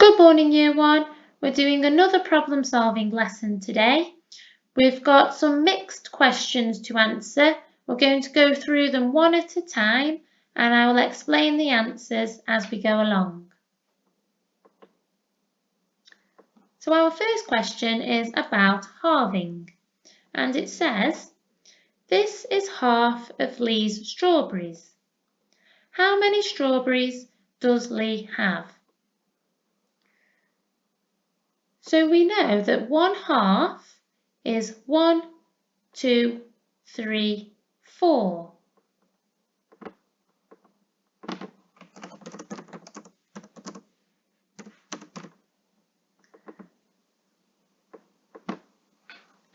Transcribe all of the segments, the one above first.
Good morning, Year 1. We're doing another problem solving lesson today. We've got some mixed questions to answer. We're going to go through them one at a time and I will explain the answers as we go along. So our first question is about halving and it says, this is half of Lee's strawberries. How many strawberries does Lee have? So we know that 1/2 is 1, 2, 3, 4.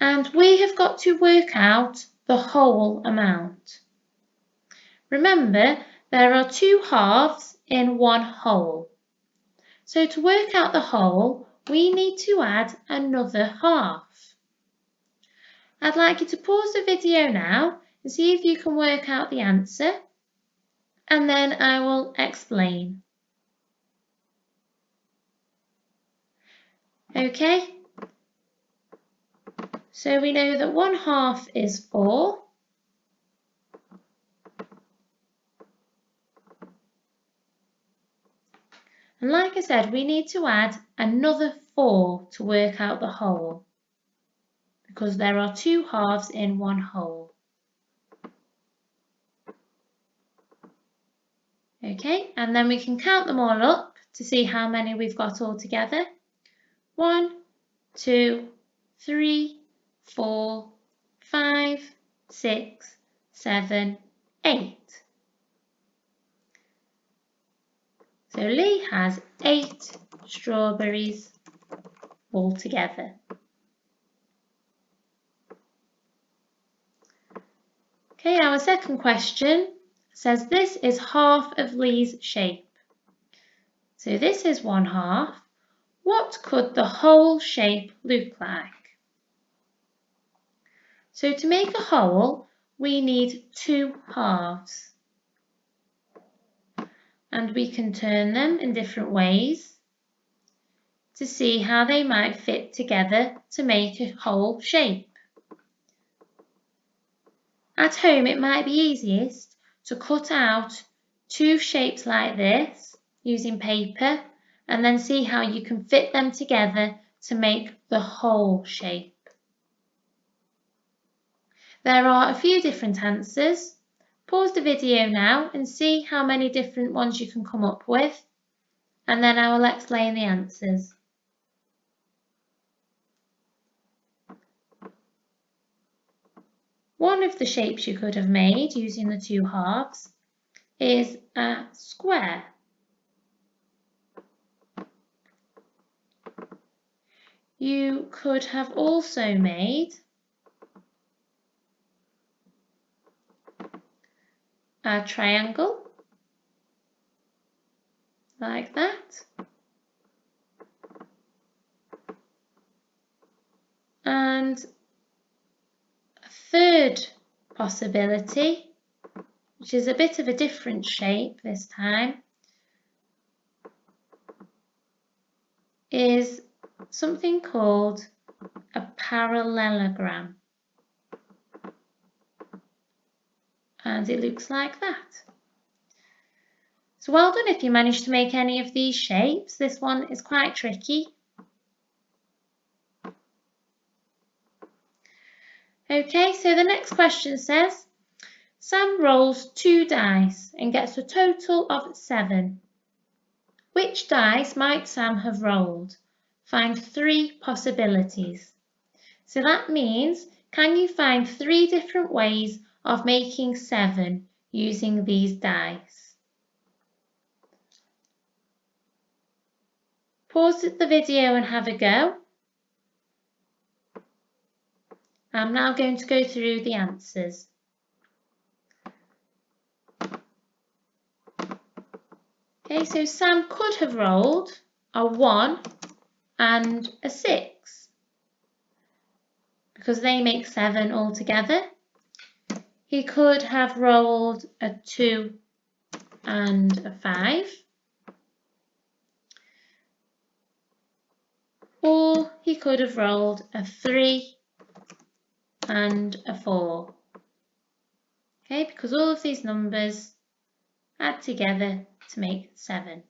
And we have got to work out the whole amount. Remember, there are 2 halves in 1 whole. So to work out the whole, we need to add another half. I'd like you to pause the video now and see if you can work out the answer, and then I will explain. Okay, so we know that 1/2 is 4. And like I said, we need to add another 4 to work out the whole, because there are 2 halves in 1 whole. Okay, and then we can count them all up to see how many we've got all together. 1, 2, 3, 4, 5, 6, 7, 8. So Lee has 8 strawberries altogether. Okay, our second question says this is half of Lee's shape. So this is 1/2. What could the whole shape look like? So to make a whole, we need 2 halves. And we can turn them in different ways to see how they might fit together to make a whole shape. At home, it might be easiest to cut out 2 shapes like this using paper and then see how you can fit them together to make the whole shape. There are a few different answers. Pause the video now and see how many different ones you can come up with, and then I will explain the answers. One of the shapes you could have made using the 2 halves is a square. You could have also made a triangle, like that. And a third possibility, which is a bit of a different shape this time, is something called a parallelogram. And it looks like that. So well done if you managed to make any of these shapes. This one is quite tricky. Okay, so the next question says, Sam rolls 2 dice and gets a total of 7. Which dice might Sam have rolled? Find 3 possibilities. So that means, can you find 3 different ways of making 7 using these dice? Pause the video and have a go. I'm now going to go through the answers. Okay, so Sam could have rolled a 1 and a 6 because they make 7 altogether. He could have rolled a 2 and a 5. he could have rolled a 3 and a 4. Okay, because all of these numbers add together to make 7.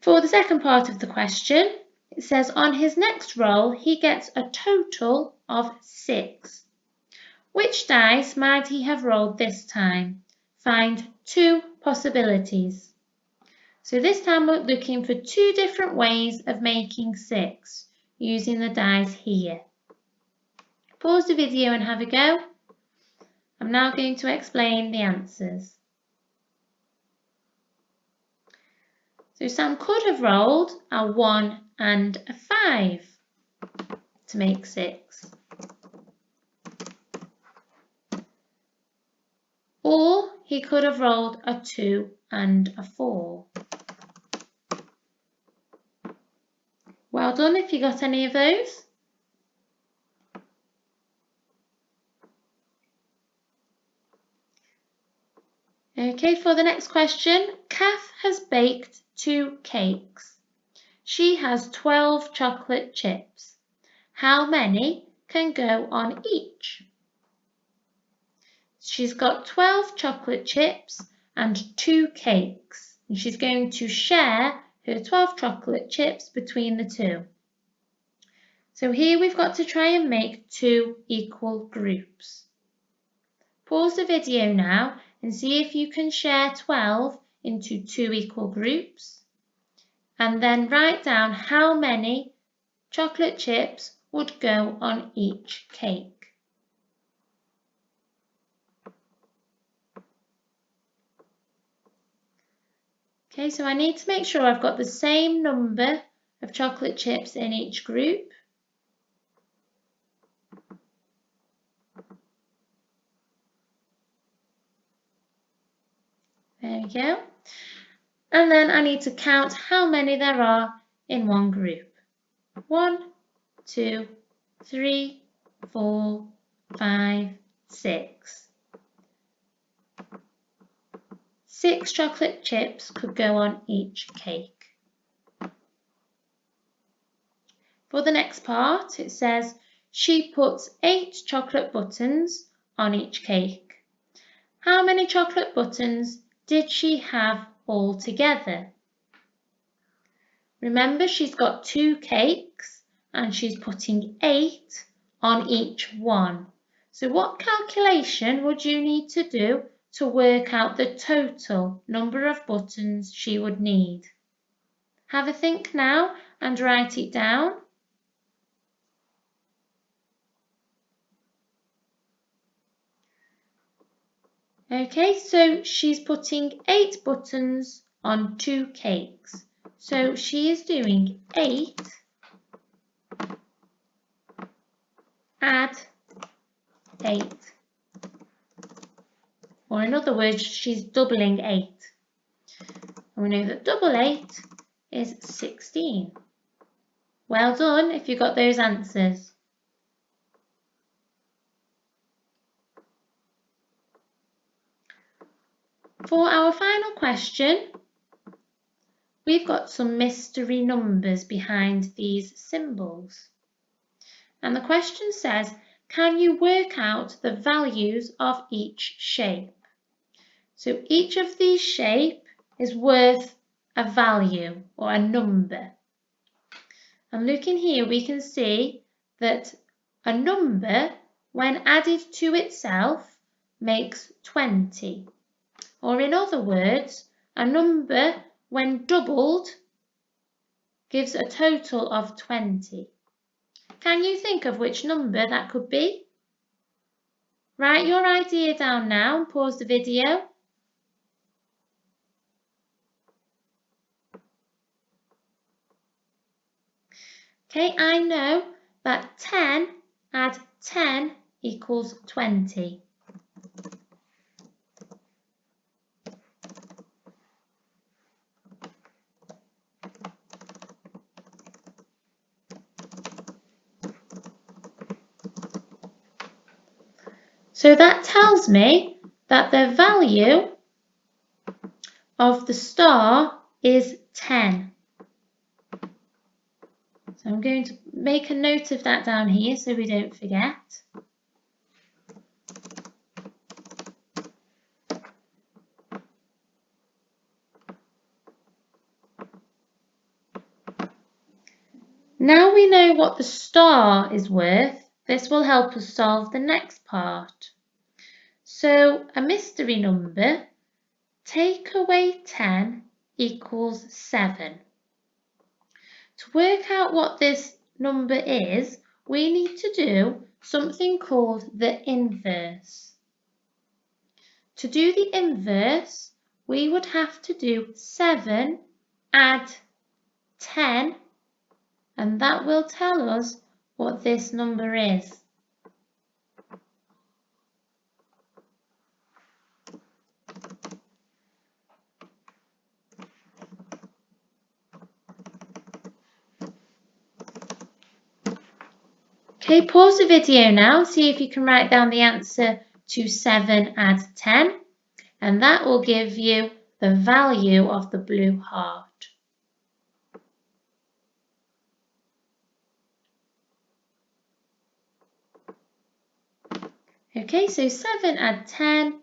For the second part of the question, it says on his next roll he gets a total of 6. Which dice might he have rolled this time? Find 2 possibilities. So this time we're looking for 2 different ways of making 6 using the dice here. Pause the video and have a go. I'm now going to explain the answers. So Sam could have rolled a 1 and a 5 to make 6. Or he could have rolled a 2 and a 4. Well done if you got any of those. Okay, for the next question, Kath has baked 2 cakes. She has 12 chocolate chips. How many can go on each? She's got 12 chocolate chips and 2 cakes, and she's going to share her 12 chocolate chips between the 2. So here we've got to try and make 2 equal groups. Pause the video now and see if you can share 12 into 2 equal groups, and then write down how many chocolate chips would go on each cake. Okay, so I need to make sure I've got the same number of chocolate chips in each group. There we go. And then I need to count how many there are in one group. 1, 2, 3, 4, 5, 6. 6 chocolate chips could go on each cake. For the next part, it says she puts 8 chocolate buttons on each cake. How many chocolate buttons did she have all together? Remember, she's got 2 cakes and she's putting 8 on each one. So what calculation would you need to do to work out the total number of buttons she would need? Have a think now and write it down. Okay, so she's putting 8 buttons on 2 cakes. So she is doing 8 add 8. Or in other words, she's doubling 8. And we know that double 8 is 16. Well done if you got those answers. For our final question, we've got some mystery numbers behind these symbols. And the question says, can you work out the values of each shape? So each of these shapes is worth a value or a number. And looking here, we can see that a number, when added to itself, makes 20. Or in other words, a number, when doubled, gives a total of 20. Can you think of which number that could be? Write your idea down now and pause the video. Okay, I know that 10 add 10 equals 20. So that tells me that the value of the star is 10. So I'm going to make a note of that down here so we don't forget. Now we know what the star is worth, this will help us solve the next part. So a mystery number, take away 10 equals 7. To work out what this number is, we need to do something called the inverse. To do the inverse, we would have to do 7 add 10, and that will tell us what this number is. Okay, pause the video now, see if you can write down the answer to 7 add 10, and that will give you the value of the blue heart. Okay, so 7 add 10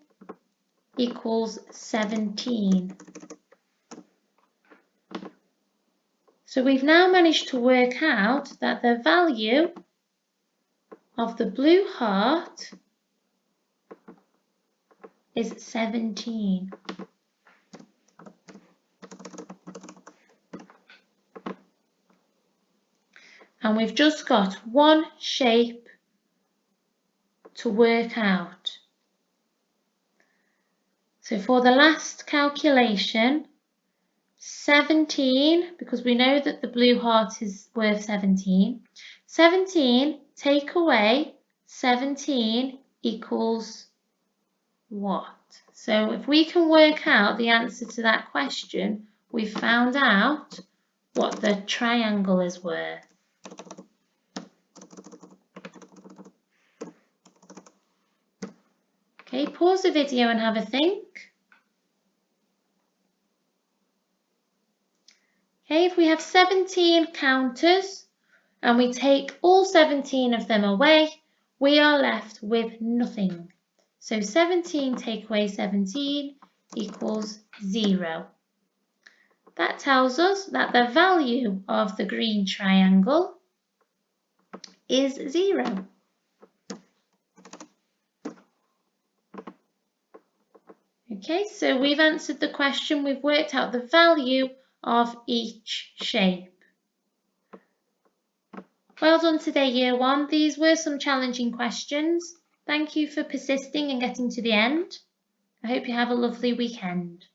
equals 17. So we've now managed to work out that the value of the blue heart is 17. And we've just got one shape to work out. So for the last calculation, 17, because we know that the blue heart is worth 17, 17 take away 17 equals what? So if we can work out the answer to that question, we've found out what the triangle is worth. Okay, pause the video and have a think. Okay, if we have 17 counters and we take all 17 of them away, we are left with nothing. So 17 take away 17 equals 0. That tells us that the value of the green triangle is 0. Okay, so we've answered the question, we've worked out the value of each shape. Well done today, Year 1. These were some challenging questions. Thank you for persisting and getting to the end. I hope you have a lovely weekend.